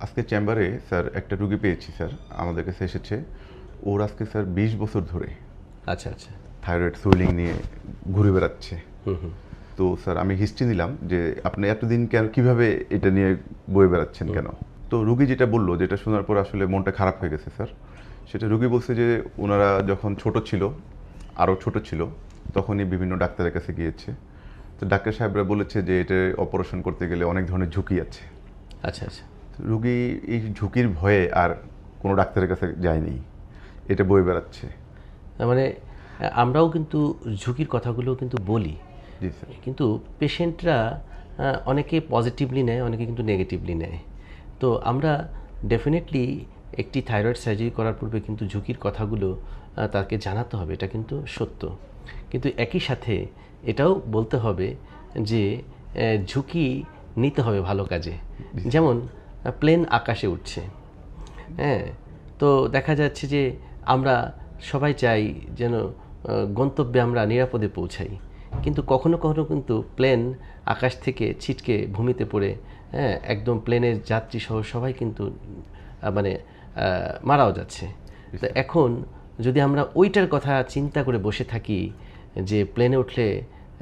আজকে চেম্বারে স্যার একটা রুগী পেয়েছি স্যার, আমাদের কাছে এসেছে। ওর আজকে স্যার 20 বছর ধরে আচ্ছা আচ্ছা। থাইরয়েড সুইলিং নিয়ে ঘুরে বেড়াচ্ছে। তো স্যার আমি হিস্ট্রি নিলাম যে আপনি এতদিন কেন কিভাবে এটা নিয়ে বয়ে বেড়াচ্ছেন কেন। তো রুগী যেটা বললো, যেটা শোনার পর আসলে মনটা খারাপ হয়ে গেছে স্যার। সেটা রুগী বলছে যে ওনারা যখন ছোট ছিল, আরও ছোট ছিল, তখনই বিভিন্ন ডাক্তারের কাছে গিয়েছে। তো ডাক্তার সাহেবরা বলেছে যে এটা অপারেশন করতে গেলে অনেক ধরনের ঝুঁকি আছে। আচ্ছা আচ্ছা। রুগী এই ঝুঁকির ভয়ে আর কোনো ডাক্তারের কাছে যায়নি, এটা বয়ে বেড়াচ্ছে। তার মানে আমরাও কিন্তু ঝুঁকির কথাগুলো কিন্তু বলি, জি স্যার। কিন্তু পেশেন্টরা অনেকে পজিটিভলি নেয়, অনেকে কিন্তু নেগেটিভলি নেয়। তো আমরা ডেফিনেটলি একটি থাইরয়েড সার্জারি করার পূর্বে কিন্তু ঝুঁকির কথাগুলো তাকে জানাতে হবে, এটা কিন্তু সত্য। কিন্তু একই সাথে এটাও বলতে হবে যে ঝুঁকি নিতে হবে ভালো কাজে। যেমন প্লেন আকাশে উঠছে, হ্যাঁ, তো দেখা যাচ্ছে যে আমরা সবাই চাই যেন গন্তব্যে আমরা নিরাপদে পৌঁছাই, কিন্তু কখনো কখনো কিন্তু প্লেন আকাশ থেকে ছিটকে ভূমিতে পড়ে, হ্যাঁ, একদম প্লেনের যাত্রী সহ সবাই কিন্তু মানে মারাও যাচ্ছে। তো এখন যদি আমরা ওইটার কথা চিন্তা করে বসে থাকি যে প্লেনে উঠলে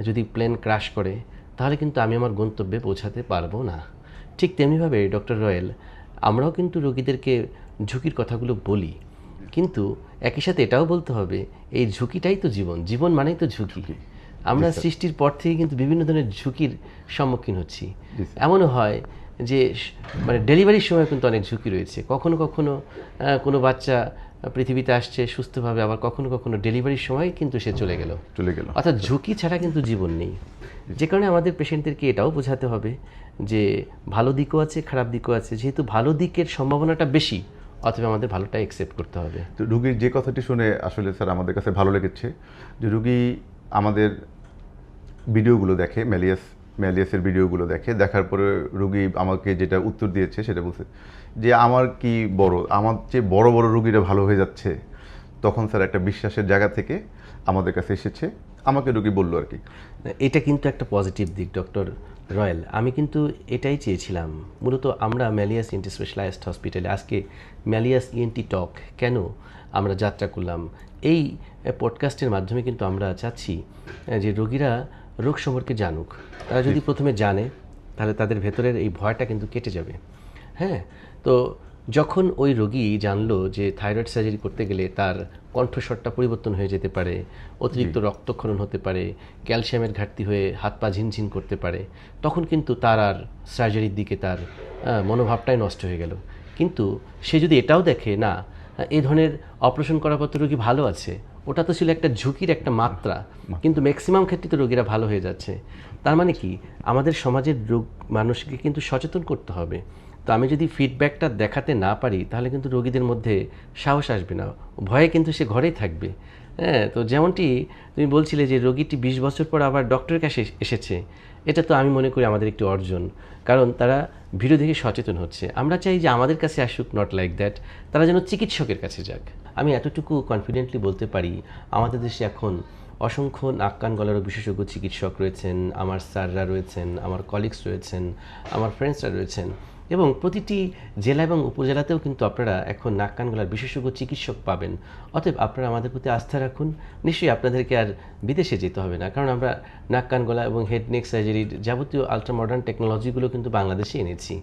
যদি প্লেন ক্র্যাশ করে তাহলে কিন্তু আমি আমার গন্তব্যে পৌঁছাতে পারবো না। ঠিক তেমনিভাবে ডক্টর রয়েল, আমরাও কিন্তু রোগীদেরকে ঝুঁকির কথাগুলো বলি, কিন্তু একই সাথে এটাও বলতে হবে এই ঝুঁকিটাই তো জীবন, জীবন মানেই তো ঝুঁকি। আমরা সৃষ্টির পর থেকে কিন্তু বিভিন্ন ধরনের ঝুঁকির সম্মুখীন হচ্ছি। এমনও হয় যে মানে ডেলিভারির সময় কিন্তু অনেক ঝুঁকি রয়েছে। কখনো কখনো কোনো বাচ্চা পৃথিবীতে আসছে সুস্থভাবে, আবার কখনো কখনো ডেলিভারির সময় কিন্তু সে চলে গেল। অর্থাৎ ঝুঁকি ছাড়া কিন্তু জীবন নেই। যে কারণে আমাদের পেশেন্টদেরকে এটাও বোঝাতে হবে যে ভালো দিকও আছে, খারাপ দিকও আছে। যেহেতু ভালো দিকের সম্ভাবনাটা বেশি, অথবা আমাদের ভালোটা অ্যাকসেপ্ট করতে হবে। তো রুগীর যে কথাটি শুনে আসলে স্যার আমাদের কাছে ভালো লেগেছে যে রুগী আমাদের ভিডিওগুলো দেখে, ম্যালিয়াসের ভিডিওগুলো দেখে, দেখার পরে রুগী আমাকে যেটা উত্তর দিয়েছে সেটা বলছে যে আমার কি আমার চেয়ে বড় বড় রুগীরা ভালো হয়ে যাচ্ছে। তখন স্যার একটা বিশ্বাসের জায়গা থেকে আমাদের কাছে এসেছে, আমাকে রুগী বললো আর কি। এটা কিন্তু একটা পজিটিভ দিক ডক্টর রয়েল। আমি কিন্তু এটাই চেয়েছিলাম। মূলত আমরা ম্যালিয়াস ইএনটি স্পেশালাইজড হসপিটালে আজকে ম্যালিয়াস ইএনটি টক কেন আমরা যাত্রা করলাম, এই পডকাস্টের মাধ্যমে কিন্তু আমরা চাচ্ছি যে রোগীরা রোগ সম্পর্কে জানুক। তারা যদি প্রথমে জানে তাহলে তাদের ভেতরের এই ভয়টা কিন্তু কেটে যাবে। হ্যাঁ, তো যখন ওই রোগী জানলো যে থাইরয়েড সার্জারি করতে গেলে তার কণ্ঠস্বরটা পরিবর্তন হয়ে যেতে পারে, অতিরিক্ত রক্তক্ষরণ হতে পারে, ক্যালসিয়ামের ঘাটতি হয়ে হাত পা ঝিনঝিন করতে পারে, তখন কিন্তু তার আর সার্জারির দিকে তার মনোভাবটাই নষ্ট হয়ে গেল। কিন্তু সে যদি এটাও দেখে না এই ধরনের অপারেশন করার পর তো রোগী ভালো আছে, ওটা তো ছিল একটা ঝুঁকির একটা মাত্রা, কিন্তু ম্যাক্সিমাম ক্ষেত্রে তো রোগীরা ভালো হয়ে যাচ্ছে। তার মানে কি আমাদের সমাজের মানুষকে কিন্তু সচেতন করতে হবে। তো আমি যদি ফিডব্যাকটা দেখাতে না পারি তাহলে কিন্তু রোগীদের মধ্যে সাহস আসবে না, ভয়ে কিন্তু সে ঘরেই থাকবে। হ্যাঁ, তো যেমনটি তুমি বলছিলে যে রোগীটি 20 বছর পর আবার ডক্টরের কাছে এসেছে, এটা তো আমি মনে করি আমাদের একটি অর্জন, কারণ তারা ভিডিও দেখে সচেতন হচ্ছে। আমরা চাই যে আমাদের কাছে আসুক, নট লাইক দ্যাট, তারা যেন চিকিৎসকের কাছে যাক। আমি এতটুকু কনফিডেন্টলি বলতে পারি আমাদের দেশে এখন অসংখ্য নাক কান গলারও বিশেষজ্ঞ চিকিৎসক রয়েছেন, আমার স্যাররা রয়েছেন, আমার কলিগস রয়েছেন, আমার ফ্রেন্ডসরা রয়েছেন, এবং প্রতিটি জেলা এবং উপজেলাতেও কিন্তু আপনারা এখন নাক কান গলার বিশেষজ্ঞ চিকিৎসক পাবেন। অতএব আপনারা আমাদের প্রতি আস্থা রাখুন, নিশ্চয়ই আপনাদেরকে আর বিদেশে যেতে হবে না, কারণ আমরা নাক কান গলা এবং হেড নেক সার্জারির যাবতীয় আলট্রা মডার্ন টেকনোলজিগুলো কিন্তু বাংলাদেশে এনেছি।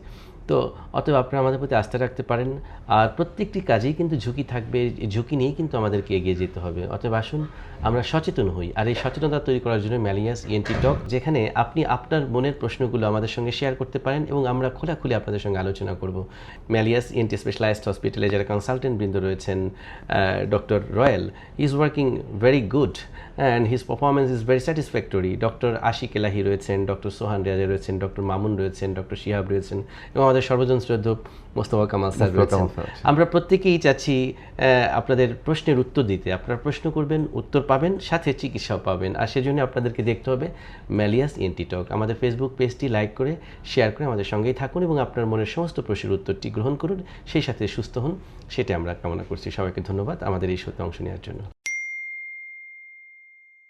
তো অতএব আপনারা আমাদের প্রতি আস্থা রাখতে পারেন। আর প্রত্যেকটি কাজেই কিন্তু ঝুঁকি থাকবে, এই ঝুঁকি নিয়েই কিন্তু আমাদেরকে এগিয়ে যেতে হবে। অতএব আসুন আমরা সচেতন হই। আর এই সচেতনতা তৈরি করার জন্য ম্যালিয়াস ইএনটি টক, যেখানে আপনি আপনার মনের প্রশ্নগুলো আমাদের সঙ্গে শেয়ার করতে পারেন এবং আমরা খোলাখুলি আপনাদের সঙ্গে আলোচনা করব। ম্যালিয়াস ইএনটি স্পেশালাইজড হসপিটালে যারা কনসালটেন্ট বৃন্দ রয়েছেন, doctor Royel is working very good and his performance is very satisfactory. Doctor Ashik Elahi রয়েছেন, ডক্টর সোহান রেজা রয়েছেন, ডক্টর মামুন রয়েছেন, ডক্টর শিহাব রয়েছেন, এবং আমাদের সর্বজন শ্রদ্ধ মোস্তফা কামাল স্যার রয়েছেন। আমরা প্রত্যেকেই চাচ্ছি আপনাদের প্রশ্নের উত্তর দিতে। আপনারা প্রশ্ন করবেন, উত্তর পাবেন, সাথে চিকিৎসাও পাবেন। আর সেজন্য আপনাদেরকে দেখতে হবে ম্যালিয়াস ইএনটি টক। আমাদের ফেসবুক পেজটি লাইক করে, শেয়ার করে আমাদের সঙ্গেই থাকুন এবং আপনার মনের সমস্ত প্রশ্নের উত্তরটি গ্রহণ করুন, সেই সাথে সুস্থ হন, সেটা আমরা কামনা করছি। সবাইকে ধন্যবাদ আমাদের এই শোতে অংশ নেওয়ার জন্য।